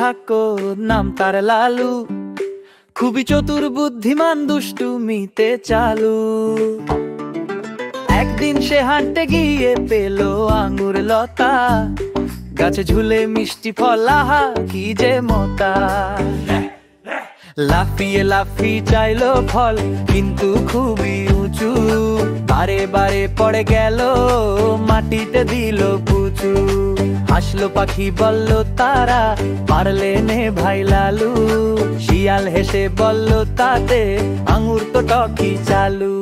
থাকো, নাম তার লালু, খুবই চতুর বুদ্ধিমান দুষ্টুমিতে চালু। একদিন সে হাঁটতে গিয়ে পেল আঙুর লতা, গাছে ঝুলে মিষ্টি ফল, আহা কি যে মতা। লাফিয়ে লাফিয়ে চাইলো ফল, কিন্তু খুবই উঁচু, বারে বারে পড়ে গেল, মাটিতে দিল পুচু। হাসলো পাখি বলল তারা, পারলে নে ভাই লালু, শিয়াল হেসে বলল তাতে, আঙুর তো টকি চালু।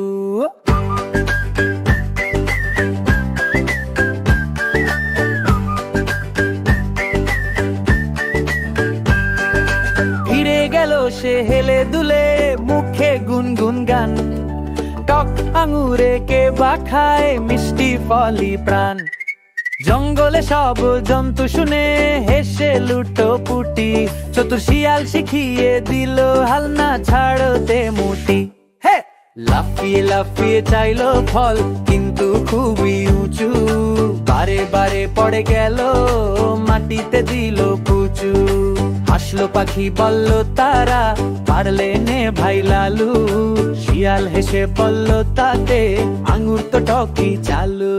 ফিরে গেল সে হেলে দুলে, মুখে গুনগুন গান, টক আঙুরে কে বা খায়, মিষ্টি ফলই প্রাণ। জঙ্গলে সব জন্তু শুনে হেসে লুটো পুটি, চতুর শিয়াল শিখিয়ে দিল হাল না ছাড়তে মুটি। হে লাফিয়ে লাফিয়ে চাইলো ফল, কিন্তু খুবই উঁচু, বারে বারে পড়ে গেল, মাটিতে দিল পুচু। হাসলো পাখি বলল তারা, পারলে নে ভাই লালু, শিয়াল হেসে বলল তাতে, আঙুর তো টকি চালু।